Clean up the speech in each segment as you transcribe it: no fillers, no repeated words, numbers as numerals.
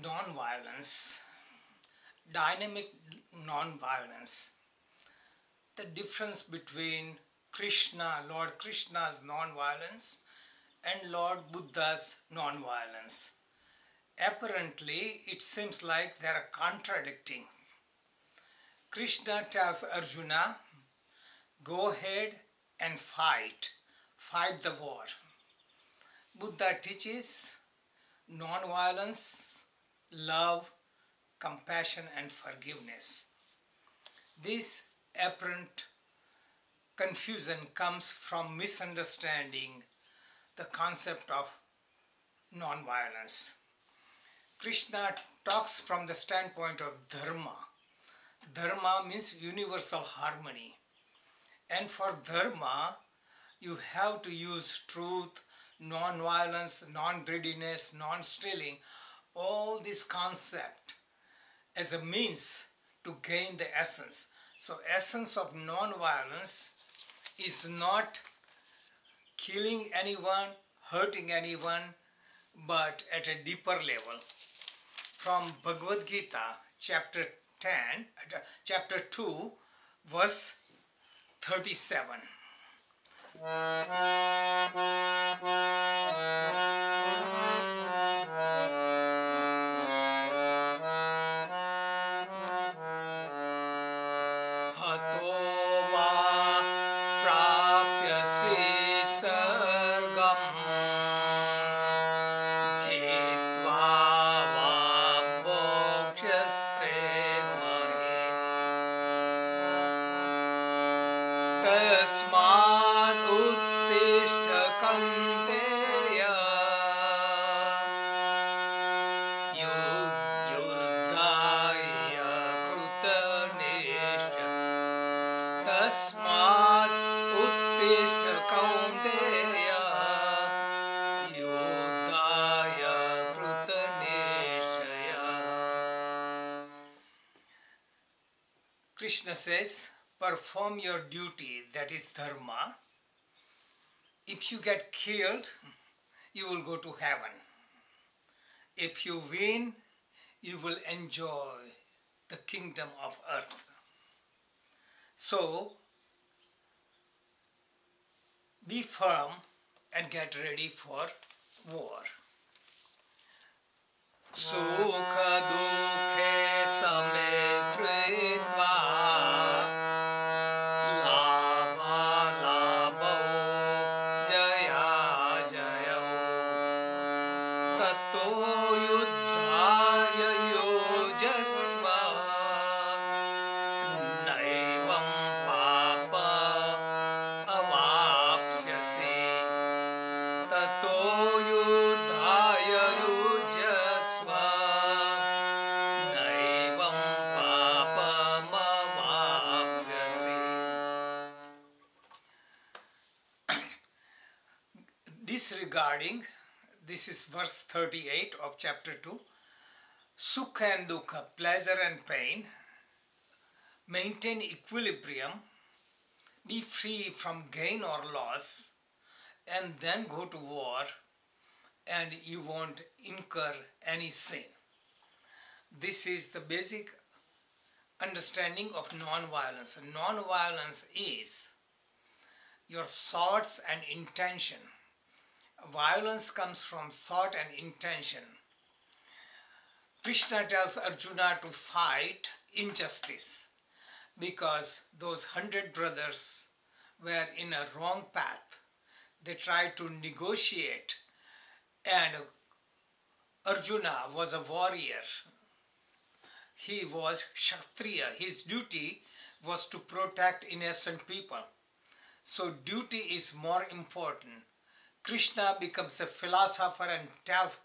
Non-violence, dynamic non-violence. The difference between Lord Krishna's non-violence and Lord Buddha's non-violence. Apparently, it seems like they are contradicting. Krishna tells Arjuna, go ahead and fight the war. Buddha teaches non-violence, love, compassion and forgiveness. This apparent confusion comes from misunderstanding the concept of non-violence. Krishna talks from the standpoint of dharma. Dharma means universal harmony. And for dharma, you have to use truth, non-violence, non-greediness, non-stealing, all this concept as a means to gain the essence. So essence of non-violence is not killing anyone, hurting anyone, but at a deeper level. From Bhagavad Gita, chapter 2, verse 37. Hato va prapyasi sargam jitva va bhokshase mahe tasmat uttishta kanteya yuddhaya krutanishtha tasmat uttishta kaunteya yuddhaya krutanishtaya. Krishna says, perform your duty, that is dharma. If you get killed, you will go to heaven. If you win, you will enjoy the kingdom of earth. So, be firm and get ready for war. Sukha dukhe same kritva labha labho jaya jaya tato yuddhaya yojasva naivam papa avapsyasi tato yuddhaya yojasva naivam papam avapsyasi. Disregarding, this is verse 38 of chapter 2, sukha and dukkha, pleasure and pain, maintain equilibrium, be free from gain or loss, and then go to war, and you won't incur any sin. This is the basic understanding of non-violence. Non-violence is your thoughts and intention. Violence comes from thought and intention. Krishna tells Arjuna to fight injustice because those 100 brothers were in a wrong path. They tried to negotiate, and Arjuna was a warrior. He was Kshatriya. His duty was to protect innocent people. So duty is more important. Krishna becomes a philosopher and tells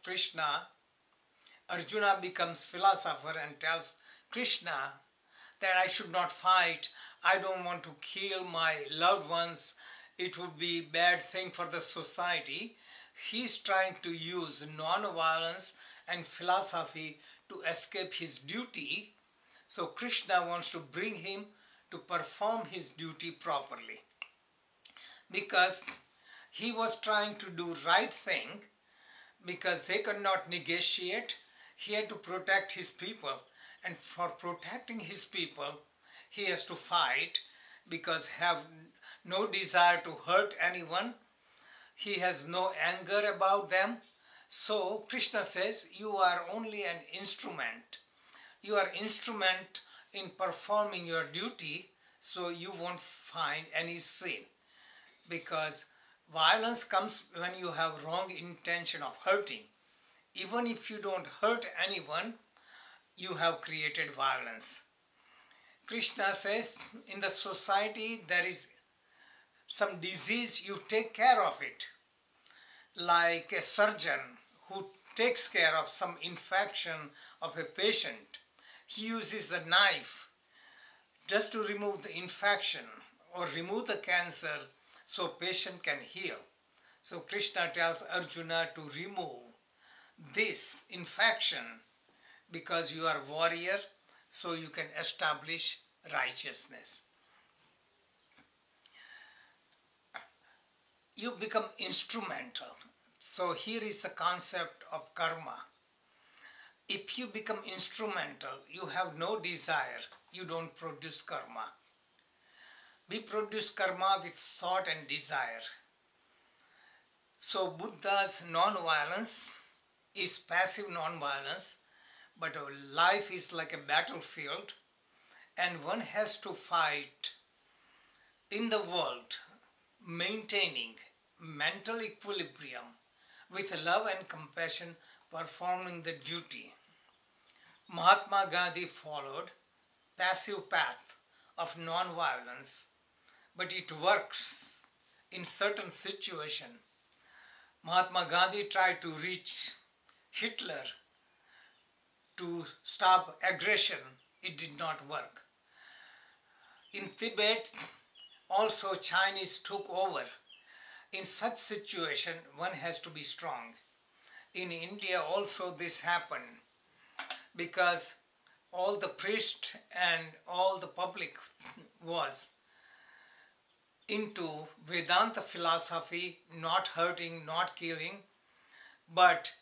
Arjuna becomes philosopher and tells Krishna that I should not fight. I don't want to kill my loved ones. It would be a bad thing for the society. He's trying to use non-violence and philosophy to escape his duty. So Krishna wants to bring him to perform his duty properly. Because he was trying to do right thing, because they could not negotiate, He had to protect his people, and for protecting his people, he has to fight because have no desire to hurt anyone. He has no anger about them. So Krishna says, you are only an instrument. You are instrument in performing your duty, so you won't find any sin. Because violence comes when you have wrong intention of hurting. Even if you don't hurt anyone, you have created violence. Krishna says, in the society there is some disease, you take care of it. Like a surgeon who takes care of some infection of a patient. He uses a knife just to remove the infection or remove the cancer so patient can heal. So Krishna tells Arjuna to remove this infection because you are a warrior, so you can establish righteousness. You become instrumental. So here is the concept of karma. If you become instrumental, you have no desire, you don't produce karma. We produce karma with thought and desire. So Buddha's non-violence is passive non-violence, but our life is like a battlefield and one has to fight in the world, maintaining mental equilibrium with love and compassion, performing the duty. Mahatma Gandhi followed passive path of non-violence, but it works in certain situation. Mahatma Gandhi tried to reach Hitler to stop aggression. It did not work. In Tibet, also Chinese took over. In such situation, one has to be strong. In India also this happened because all the priests and all the public was into Vedanta philosophy, not hurting, not killing, but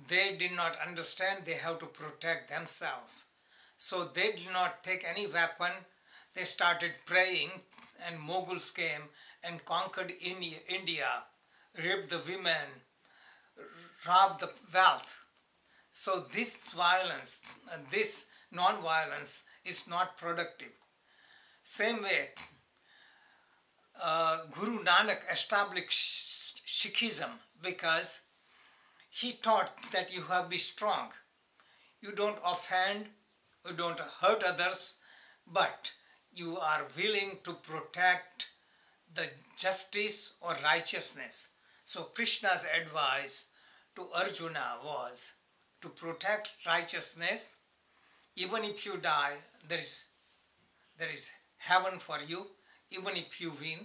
they did not understand they have to protect themselves. So they did not take any weapon. They started praying and Mughals came and conquered India, raped the women, robbed the wealth. So this violence, this non-violence is not productive. Same way, Guru Nanak established Sikhism because he taught that you have to be strong. You don't offend, you don't hurt others, but you are willing to protect the justice or righteousness. So Krishna's advice to Arjuna was to protect righteousness. Even if you die, there is heaven for you, even if you win.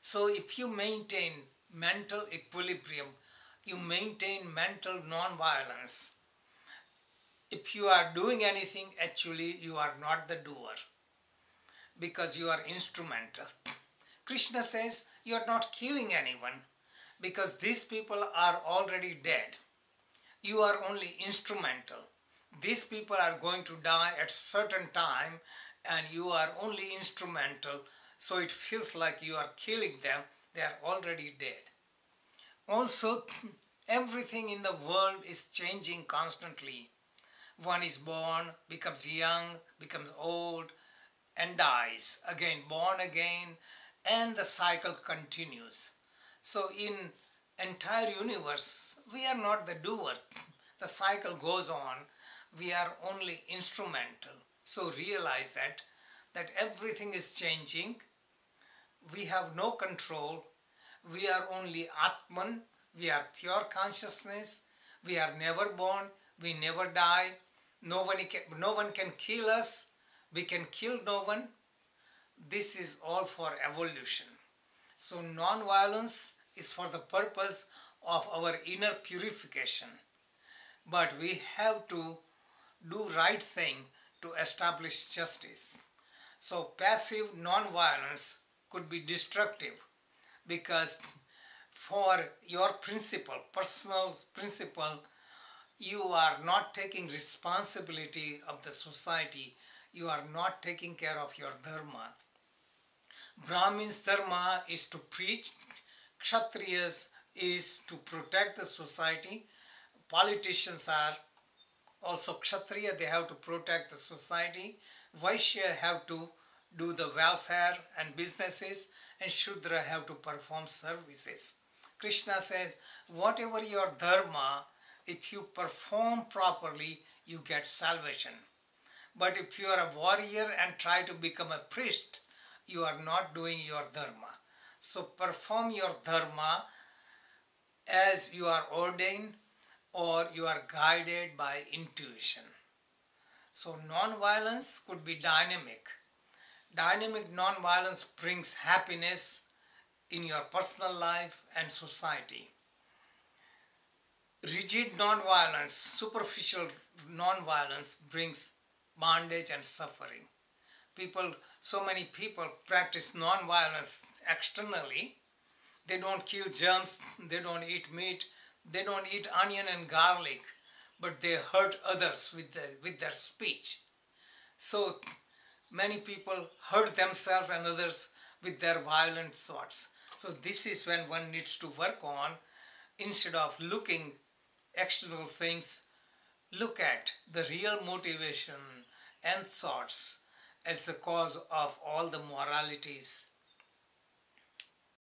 So if you maintain mental equilibrium, you maintain mental non-violence. If you are doing anything, actually you are not the doer because you are instrumental. Krishna says you are not killing anyone because these people are already dead. You are only instrumental. These people are going to die at certain time and you are only instrumental, so it feels like you are killing them. They are already dead. Also, everything in the world is changing constantly. One is born, becomes young, becomes old, and dies. Again, born again, and the cycle continues. So in entire universe, we are not the doer. The cycle goes on. We are only instrumental. So realize that everything is changing. We have no control. We are only Atman. We are pure consciousness. We are never born. We never die. No one can kill us. We can kill no one. This is all for evolution. So non-violence is for the purpose of our inner purification. But we have to do right thing to establish justice. So passive non-violence could be destructive because for your principle, personal principle, you are not taking responsibility of the society. You are not taking care of your dharma. Brahmin's dharma is to preach. Kshatriyas is to protect the society. Politicians are also Kshatriya, they have to protect the society. Vaishya have to do the welfare and businesses, and Shudra have to perform services. Krishna says, whatever your dharma, if you perform properly, you get salvation. But if you are a warrior and try to become a priest, you are not doing your dharma. So perform your dharma as you are ordained or you are guided by intuition. So non-violence could be dynamic. Dynamic non-violence brings happiness in your personal life and society. Rigid non-violence, superficial non-violence brings bondage and suffering. So many people practice non-violence externally. They don't kill germs, they don't eat meat, they don't eat onion and garlic, but they hurt others with their speech. So many people hurt themselves and others with their violent thoughts. So this is when one needs to work on, instead of looking external things, look at the real motivation and thoughts as the cause of all the moralities